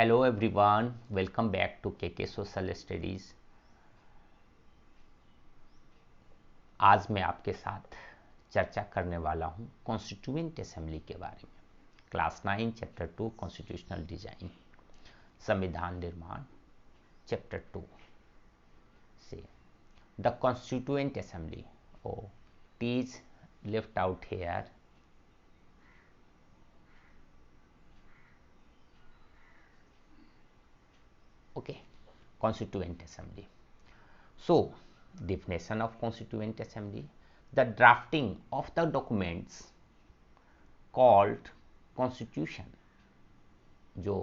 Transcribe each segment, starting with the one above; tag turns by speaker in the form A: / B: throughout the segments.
A: Hello everyone, welcome back to K social studies. आज मैं आपके साथ चर्चा करने वाला हूं कॉन्स्टिट्यूएंट असेंबली के बारे में। क्लास 9 चैप्टर 2 कॉन्स्टिट्यूशनल डिजाइन, संविधान निर्माण, चैप्टर 2 से the constituent assembly o teas left out here. Okay, constituent assembly. So, definition of constituent assembly: the drafting of the documents called constitution, जो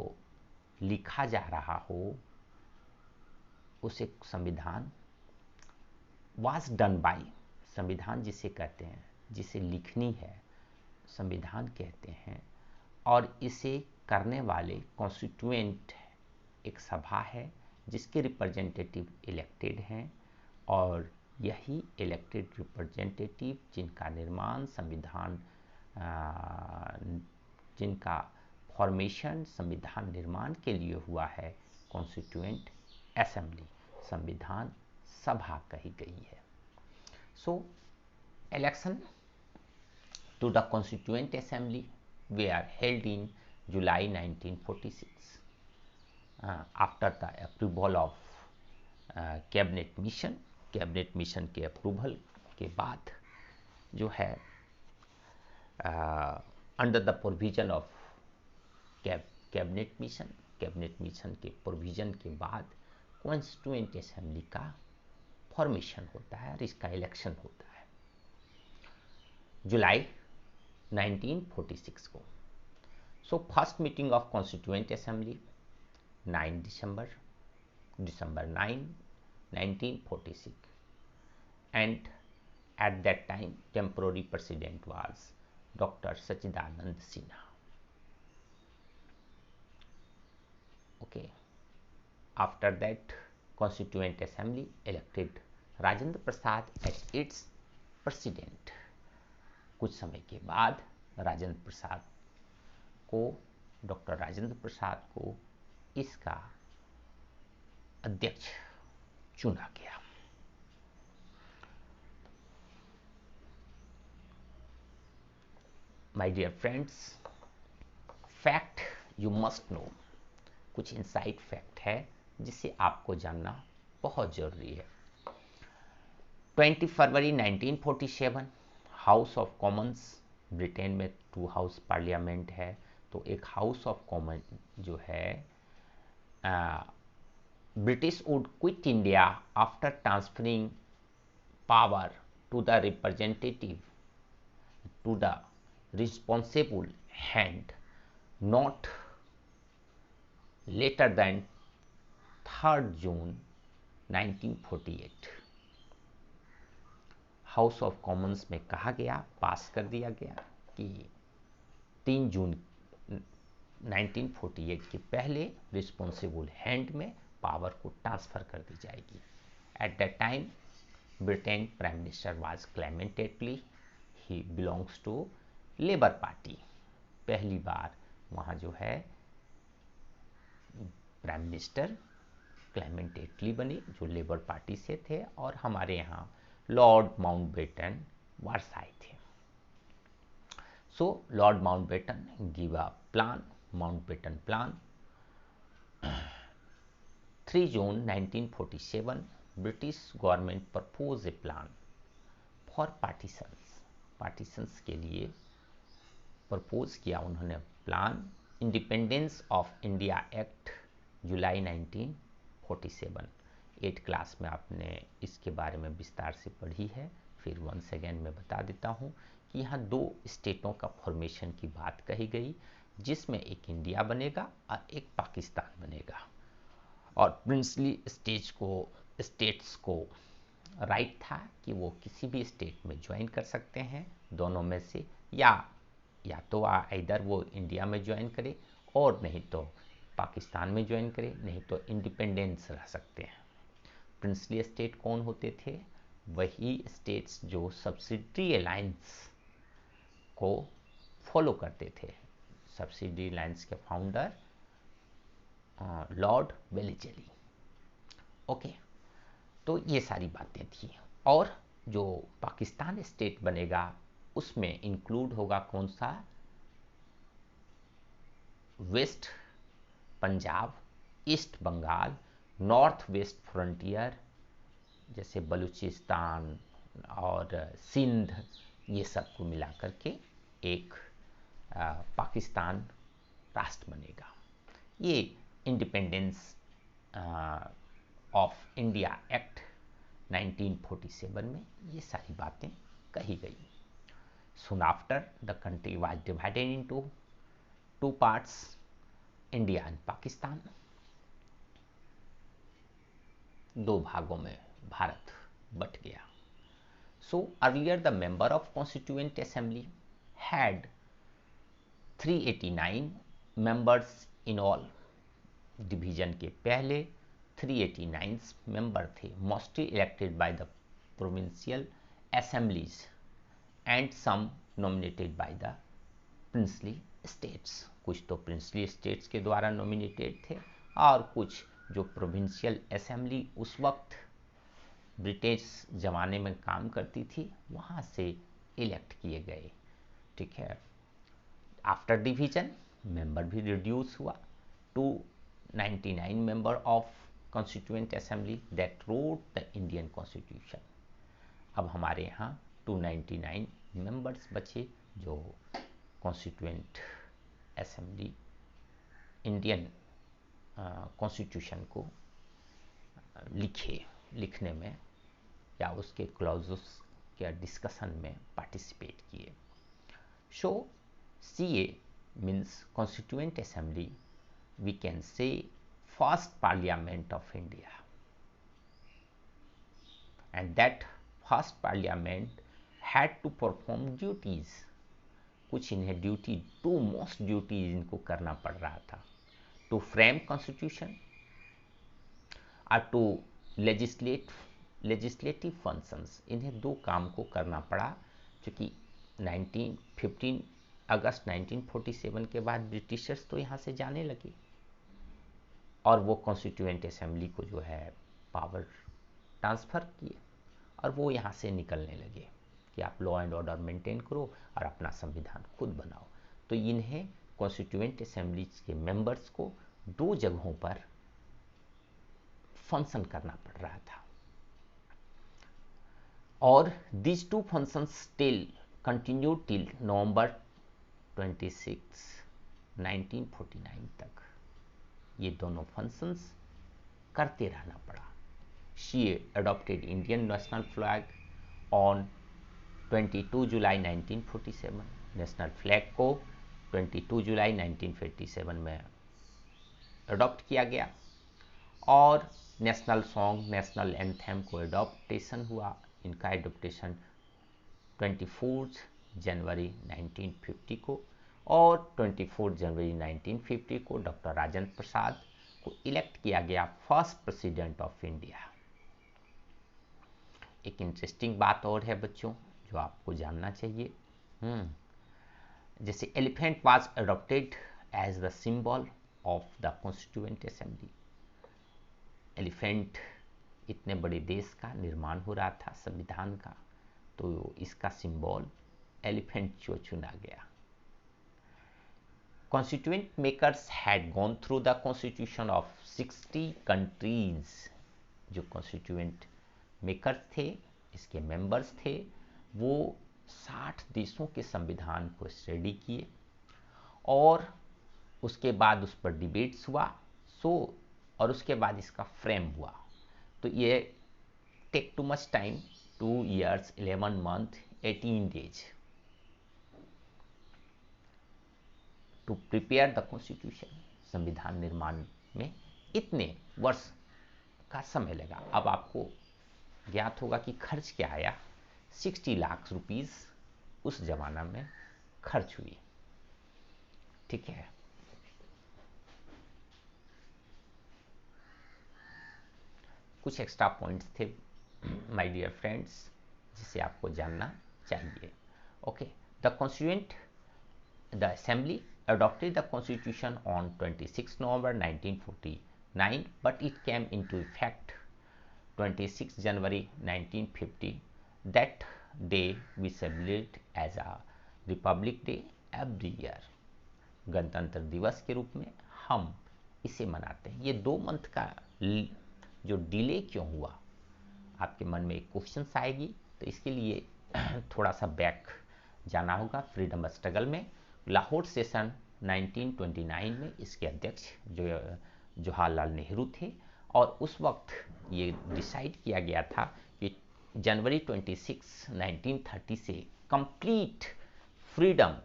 A: लिखा जा रहा हो उसे संविधान, was done by, संविधान जिसे कहते हैं, जिसे लिखनी है संविधान कहते हैं, और इसे करने वाले कॉन्स्टिट्यूएंट एक सभा है जिसके रिप्रेजेंटेटिव इलेक्टेड हैं, और यही इलेक्टेड रिप्रेजेंटेटिव जिनका निर्माण संविधान, जिनका फॉर्मेशन संविधान निर्माण के लिए हुआ है, कॉन्स्टिट्यूएंट असेंबली, संविधान सभा कही गई है। So election to the constituent assembly were held in July 1946 after the approval of cabinet mission. Cabinet mission के अप्रूवल के बाद जो है under the provision of cabinet mission, cabinet mission के प्रोविजन के बाद कॉन्स्टिट्यूएंट असेंबली का फॉर्मेशन होता है और इसका इलेक्शन होता है जुलाई 1946 को। So first meeting of constituent assembly 9 December 9, 1946, and at that time temporary president was Dr. Sachidanand Sinha. Okay, after that constituent assembly elected Rajendra Prasad as its president. कुछ समय के बाद राजेंद्र प्रसाद को, डॉक्टर राजेंद्र प्रसाद को इसका अध्यक्ष चुना गया। My dear friends, fact you must know, कुछ इनसाइड फैक्ट है जिसे आपको जानना बहुत जरूरी है। 20 फरवरी 1947 हाउस ऑफ कॉमन्स, ब्रिटेन में 2 हाउस पार्लियामेंट है, तो एक हाउस ऑफ कॉमन जो है, British would quit India after transferring power to the representative, to the responsible hand, not later than 3rd June 1948। House of Commons में कहा गया, पास कर दिया गया कि 3 जून 1948 के पहले रिस्पॉन्सिबल हैंड में पावर को ट्रांसफर कर दी जाएगी। At that time Britain prime minister was Clement Attlee, he belongs to Labour Party. पहली बार वहाँ जो है प्राइम मिनिस्टर क्लेमेंट एटली बने, जो लेबर पार्टी से थे, और हमारे यहाँ लॉर्ड माउंटबेटन वारसाई थे। So lord Mountbatten give a plan, Mountbatten plan. 3 June 1947 British government propose a plan for partitions के लिए प्रपोज किया उन्होंने plan. Independence of India act July 1947, 8 class में आपने इसके बारे में विस्तार से पढ़ी है, फिर वंस अगेन मैं बता देता हूँ कि यहाँ 2 स्टेटों का फॉर्मेशन की बात कही गई, जिसमें एक इंडिया बनेगा और एक पाकिस्तान बनेगा, और प्रिंसली स्टेट्स को राइट था कि वो किसी भी स्टेट में ज्वाइन कर सकते हैं, दोनों में से, या तो इधर वो इंडिया में ज्वाइन करे और नहीं तो पाकिस्तान में ज्वाइन करे, नहीं तो इंडिपेंडेंस रह सकते हैं। प्रिंसली स्टेट कौन होते थे? वही स्टेट्स जो सब्सिडरी अलायंस को फॉलो करते थे। सब्सिडरी अलायंस के फाउंडर लॉर्ड वेलेजली। ओके, तो ये सारी बातें थी। और जो पाकिस्तान स्टेट बनेगा उसमें इंक्लूड होगा कौन सा? West Punjab, East Bengal, North West Frontier जैसे बलूचिस्तान और सिंध, ये सब को मिला करके एक पाकिस्तान राष्ट्र बनेगा। ये इंडिपेंडेंस ऑफ इंडिया एक्ट 1947 में ये सारी बातें कही गई। Soon after, the country was divided into two parts, India and Pakistan. दो भागों में भारत बट गया। So earlier the member of Constituent Assembly had 389 members in all. Division के पहले 389 मेंबर थे, mostly elected by the provincial assemblies and some nominated by the princely states. कुछ तो princely states के द्वारा नॉमिनेटेड थे और कुछ जो प्रोविंशियल असेंबली उस वक्त ब्रिटिश जमाने में काम करती थी वहाँ से इलेक्ट किए गए। ठीक है, आफ्टर डिवीजन मेंबर भी रिड्यूस हुआ to 99 member of Constituent Assembly that wrote the Indian Constitution। अब हमारे यहाँ 299 मेंबर्स बचे जो कॉन्स्टिट्यूएंट असेंबली इंडियन कॉन्स्टिट्यूशन को लिखने में या उसके क्लॉजेस के डिस्कशन में पार्टिसिपेट किए। सो CA means constituent assembly, we can say first parliament of India, and that first parliament had to perform duties। कुछ इन्हें ड्यूटी, टू मोस्ट ड्यूटीज इनको करना पड़ रहा था, टू फ्रेम कॉन्स्टिट्यूशन और टू लेजिस्लेटिव फंक्शंस। इन्हें दो काम को करना पड़ा क्योंकि 15 अगस्त 1947 के बाद ब्रिटिशर्स तो यहाँ से जाने लगे और वो कॉन्स्टिट्यूएंट असेंबली को जो है पावर ट्रांसफ़र किए और वो यहाँ से निकलने लगे कि आप लॉ एंड ऑर्डर मेंटेन करो और अपना संविधान खुद बनाओ। तो इन्हें कॉन्स्टिट्यूएंट असेंबली के मेंबर्स को दो जगहों पर फंक्शन करना पड़ रहा था और these two functions till continue till नवंबर 26, 1949 तक। ये दोनों फंक्शंस करते रहना पड़ा। She adopted Indian national flag on 22 July 1947। National flag को 22 जुलाई 1947 में अडॉप्ट किया गया और नेशनल सॉन्ग, नेशनल एंथम को एडॉप्टेशन हुआ। इनका एडॉप्टेशन 24 जनवरी 1950 को और 24 जनवरी 1950 को डॉक्टर राजेंद्र प्रसाद को इलेक्ट किया गया फर्स्ट प्रेसिडेंट ऑफ इंडिया। एक इंटरेस्टिंग बात और है बच्चों जो आपको जानना चाहिए। जैसे elephant was adopted as the symbol of the constituent assembly. Elephant, इतने बड़े देश का निर्माण हो रहा था संविधान का, तो इसका सिंबल एलिफेंट चुना गया। Constituent makers had gone through the constitution of 60 countries। जो constituent makers थे, इसके members थे, वो 60 देशों के संविधान को स्टडी किए और उसके बाद उस पर डिबेट्स हुआ और उसके बाद इसका फ्रेम हुआ। तो ये take too much time, 2 years 11 months 18 days to prepare the constitution. संविधान निर्माण में इतने वर्ष का समय लगा। अब आपको ज्ञात होगा कि खर्च क्या आया। 60 लाख रुपीस उस जमाना में खर्च हुई। ठीक है, कुछ एक्स्ट्रा पॉइंट्स थे माय डियर फ्रेंड्स जिसे आपको जानना चाहिए। Okay, the constituent the assembly adopted the constitution on 26 November 1949, but it came into effect 26 January 1950. That day we celebrate as a Republic Day every year. गणतंत्र दिवस के रूप में हम इसे मनाते हैं। ये 2 मंथ का जो डिले क्यों हुआ, आपके मन में एक क्वेश्चन आएगी, तो इसके लिए थोड़ा सा बैक जाना होगा। फ्रीडम स्ट्रगल में लाहौर सेशन 1929 में इसके अध्यक्ष जो जवाहरलाल नेहरू थे, और उस वक्त ये डिसाइड किया गया था कि जनवरी 26 1930 से कंप्लीट फ्रीडम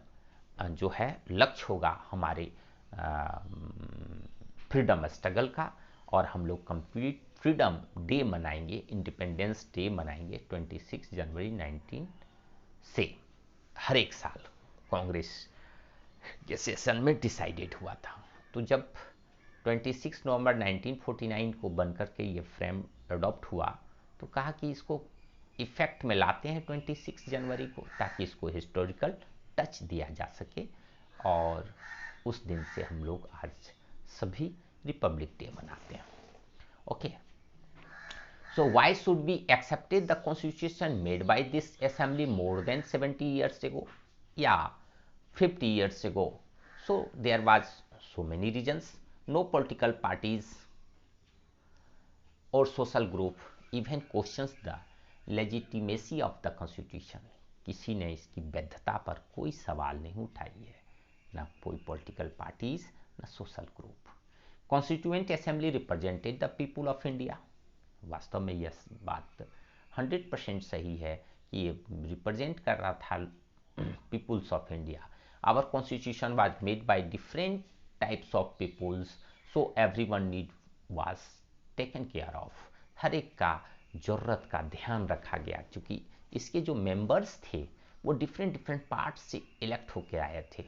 A: जो है लक्ष्य होगा हमारे फ्रीडम स्ट्रगल का, और हम लोग कंप्लीट फ्रीडम डे मनाएंगे, इंडिपेंडेंस डे मनाएंगे 26 जनवरी 19 से। हर एक साल कांग्रेस के सेशन में डिसाइडेड हुआ था। तो जब 26 नवंबर 1949 को बनकर के ये फ्रेम अडॉप्ट हुआ, तो कहा कि इसको इफेक्ट में लाते हैं 26 जनवरी को, ताकि इसको हिस्टोरिकल टच दिया जा सके, और उस दिन से हम लोग आज सभी रिपब्लिक डे मनाते हैं। Okay, so why should we accepted the constitution made by this assembly more than 70 years ago? Yeah, 50 years ago. So there was so many reasons. No political parties or social group even questions the legitimacy of the constitution. किसी ने इसकी वैधता पर कोई सवाल नहीं उठाई है, ना कोई पॉलिटिकल पार्टीज, ना social group. Constituent assembly represented the people of India. वास्तव में यह बात 100% सही है कि ये रिप्रेजेंट कर रहा था peoples of India. Our constitution was made by different types of peoples, so everyone need was taken care of. हर एक का जरूरत का ध्यान रखा गया, क्योंकि इसके जो मेंबर्स थे वो डिफरेंट पार्ट से इलेक्ट होके आए थे,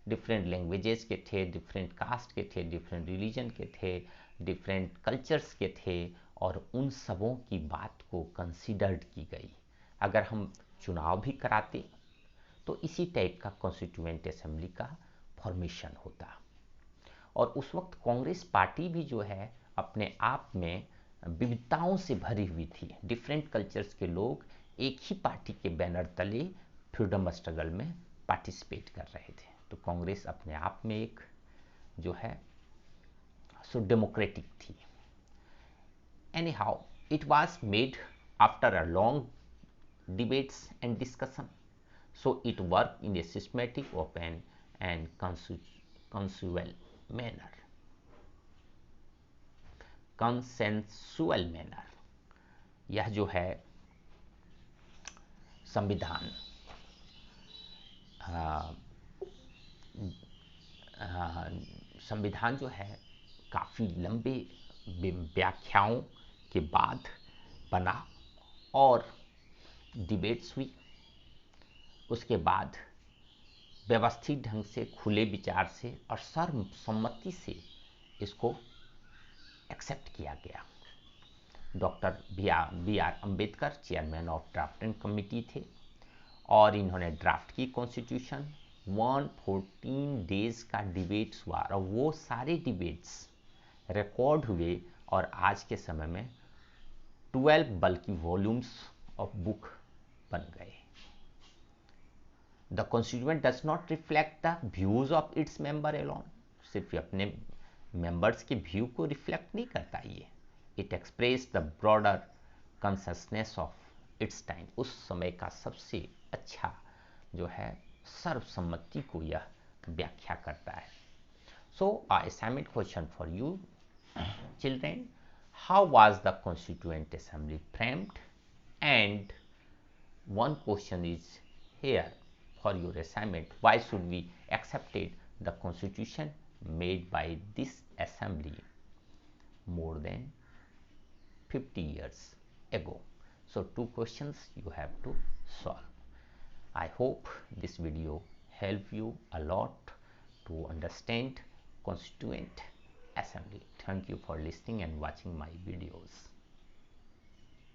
A: डिफरेंट लैंग्वेजेस के थे, डिफरेंट कास्ट के थे, डिफरेंट रिलीजन के थे, डिफरेंट कल्चर्स के थे, और उन सबों की बात को कंसीडर्ड की गई। अगर हम चुनाव भी कराते तो इसी टाइप का कॉन्स्टिट्यूएंट असेंबली का फॉर्मेशन होता। और उस वक्त कांग्रेस पार्टी भी जो है अपने आप में विविधताओं से भरी हुई थी। डिफरेंट कल्चर्स के लोग एक ही पार्टी के बैनर तले फ्रीडम स्ट्रगल में पार्टिसिपेट कर रहे थे। तो कांग्रेस अपने आप में एक जो है सो डेमोक्रेटिक थी। Anyhow, it was made after a long debates and discussion, so it worked in a systematic, open and consensual manner. Consensual manner, यह जो है संविधान संविधान जो है काफ़ी लंबे व्याख्याओं के बाद बना और डिबेट्स हुई। उसके बाद व्यवस्थित ढंग से, खुले विचार से और सर्वसम्मति से इसको एक्सेप्ट किया गया। Doctor B R Ambedkar chairman of drafting committee थे, और इन्होंने ड्राफ्ट की कॉन्स्टिट्यूशन। 114 डेज का डिबेट्स हुआ, और वो सारे डिबेट्स रिकॉर्ड हुए, और आज के समय में 12 बल्कि वॉल्यूम्स ऑफ बुक बन गए। The constituent does not reflect the views of its member alone, सिर्फ अपने मेंबर्स के व्यू को रिफ्लेक्ट नहीं करता ये। It express the broader consciousness of its time, उस समय का सबसे अच्छा जो है सर्वसम्मति को यह व्याख्या करता है। So assignment question for you children, how was the constituent assembly framed? And one question is here for your assignment: why should we accepted the constitution made by this assembly more than 50 years ago? So 2 questions you have to solve. I hope this video help you a lot to understand constituent assembly. Thank you for listening and watching my videos.